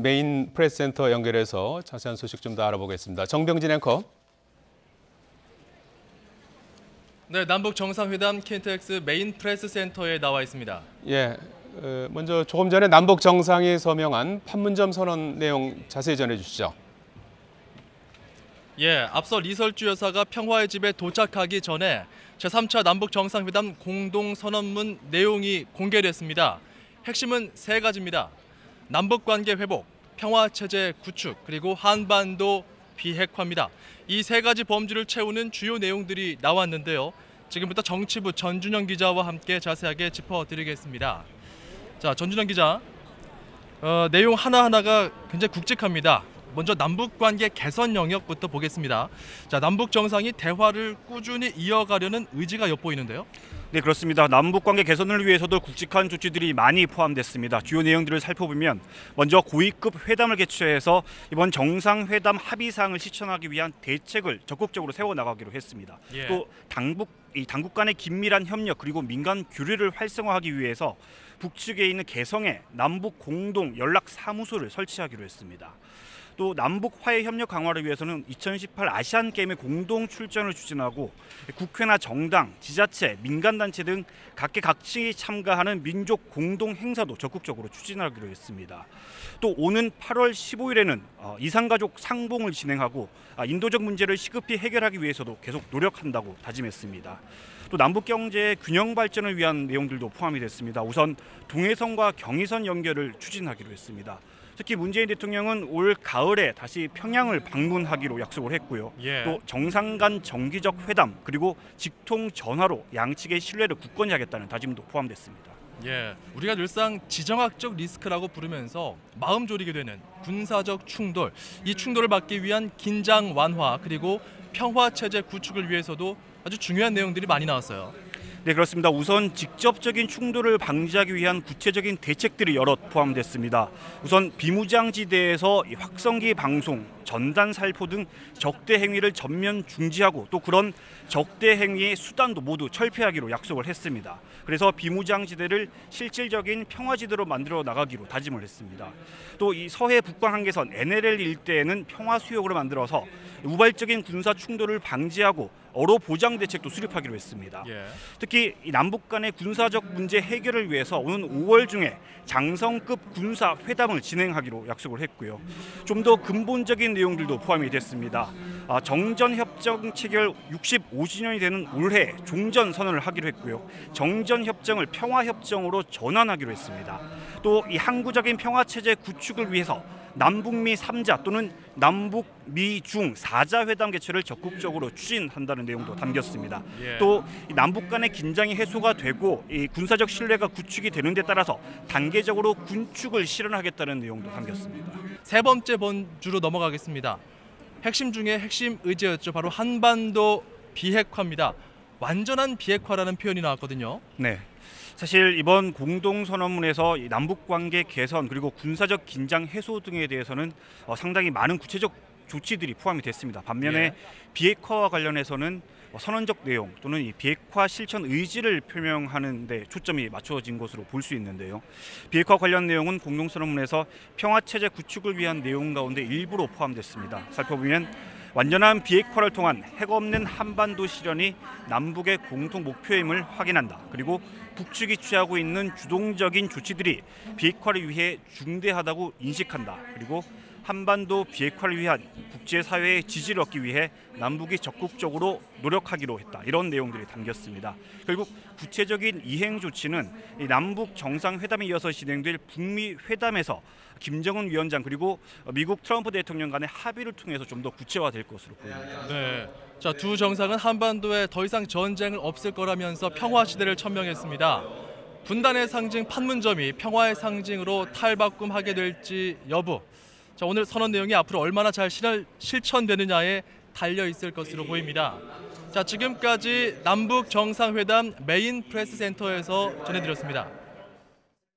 메인 프레스센터 연결해서 자세한 소식 좀 더 알아보겠습니다. 정병진 앵커. 네, 남북 정상회담 KTX 메인 프레스센터에 나와 있습니다. 예, 먼저 조금 전에 남북 정상이 서명한 판문점 선언 내용 자세히 전해주시죠. 예, 앞서 리설주 여사가 평화의 집에 도착하기 전에 제3차 남북 정상회담 공동선언문 내용이 공개됐습니다. 핵심은 세 가지입니다. 남북관계 회복, 평화체제 구축, 그리고 한반도 비핵화입니다. 이 세 가지 범주를 채우는 주요 내용들이 나왔는데요. 지금부터 정치부 전준영 기자와 함께 자세하게 짚어드리겠습니다. 자, 전준영 기자, 내용 하나하나가 굉장히 굵직합니다. 먼저 남북관계 개선 영역부터 보겠습니다. 자, 남북 정상이 대화를 꾸준히 이어가려는 의지가 엿보이는데요. 네, 그렇습니다. 남북관계 개선을 위해서도 굵직한 조치들이 많이 포함됐습니다. 주요 내용들을 살펴보면 먼저 고위급 회담을 개최해서 이번 정상회담 합의사항을 실천하기 위한 대책을 적극적으로 세워나가기로 했습니다. 예. 또 당국 간의 긴밀한 협력 그리고 민간 교류를 활성화하기 위해서 북측에 있는 개성에 남북 공동 연락 사무소를 설치하기로 했습니다. 또 남북 화해 협력 강화를 위해서는 2018 아시안 게임의 공동 출전을 추진하고 국회나 정당, 지자체, 민간단체 등 각계각층이 참가하는 민족 공동 행사도 적극적으로 추진하기로 했습니다. 또 오는 8월 15일에는 이산가족 상봉을 진행하고 인도적 문제를 시급히 해결하기 위해서도 계속 노력한다고 다짐했습니다. 또 남북 경제의 균형 발전을 위한 내용들도 포함이 됐습니다. 우선 동해선과 경의선 연결을 추진하기로 했습니다. 특히 문재인 대통령은 올 가을에 다시 평양을 방문하기로 약속을 했고요. 예. 또 정상 간 정기적 회담 그리고 직통 전화로 양측의 신뢰를 굳건히 하겠다는 다짐도 포함됐습니다. 예, 우리가 늘상 지정학적 리스크라고 부르면서 마음 졸이게 되는 군사적 충돌, 이 충돌을 막기 위한 긴장 완화 그리고 평화 체제 구축을 위해서도 아주 중요한 내용들이 많이 나왔어요. 네, 그렇습니다. 우선 직접적인 충돌을 방지하기 위한 구체적인 대책들이 여럿 포함됐습니다. 우선 비무장지대에서 확성기 방송, 전단 살포 등 적대 행위를 전면 중지하고 또 그런 적대 행위의 수단도 모두 철폐하기로 약속을 했습니다. 그래서 비무장지대를 실질적인 평화지대로 만들어 나가기로 다짐을 했습니다. 또 이 서해 북방 한계선 NLL 일대에는 평화 수역으로 만들어서 우발적인 군사 충돌을 방지하고 어로 보장 대책도 수립하기로 했습니다. 예. 특히 이 남북 간의 군사적 문제 해결을 위해서 오는 5월 중에 장성급 군사 회담을 진행하기로 약속을 했고요. 좀 더 근본적인 내용들도 포함이 됐습니다. 정전협정 체결 65주년이 되는 올해 종전 선언을 하기로 했고요. 정전협정을 평화협정으로 전환하기로 했습니다. 또 이 항구적인 평화체제 구축을 위해서 남북미 3자 또는 남북미 중 4자 회담 개최를 적극적으로 추진한다는 내용도 담겼습니다. 예. 또 남북 간의 긴장이 해소가 되고 이 군사적 신뢰가 구축이 되는 데 따라서 단계적으로 군축을 실현하겠다는 내용도 담겼습니다. 세 번째 범주로 넘어가겠습니다. 핵심 중에 핵심 의제였죠. 바로 한반도 비핵화입니다. 완전한 비핵화라는 표현이 나왔거든요. 네. 사실 이번 공동선언문에서 남북관계 개선 그리고 군사적 긴장 해소 등에 대해서는 상당히 많은 구체적 조치들이 포함이 됐습니다. 반면에 예. 비핵화와 관련해서는 선언적 내용 또는 이 비핵화 실천 의지를 표명하는 데 초점이 맞춰진 것으로 볼 수 있는데요. 비핵화 관련 내용은 공동선언문에서 평화체제 구축을 위한 내용 가운데 일부로 포함됐습니다. 살펴보면 완전한 비핵화를 통한 핵 없는 한반도 실현이 남북의 공통 목표임을 확인한다. 그리고 북측이 취하고 있는 주동적인 조치들이 비핵화를 위해 중대하다고 인식한다. 그리고 한반도 비핵화를 위한 국제사회의 지지를 얻기 위해 남북이 적극적으로 노력하기로 했다. 이런 내용들이 담겼습니다. 결국 구체적인 이행 조치는 이 남북 정상회담에 이어서 진행될 북미 회담에서 김정은 위원장 그리고 미국 트럼프 대통령 간의 합의를 통해서 좀 더 구체화될 것으로 보입니다. 네. 자, 두 정상은 한반도에 더 이상 전쟁을 없을 거라면서 평화 시대를 천명했습니다. 분단의 상징 판문점이 평화의 상징으로 탈바꿈하게 될지 여부. 자, 오늘 선언 내용이 앞으로 얼마나 잘 실천되느냐에 달려 있을 것으로 보입니다. 자, 지금까지 남북 정상회담 메인 프레스 센터에서 전해드렸습니다.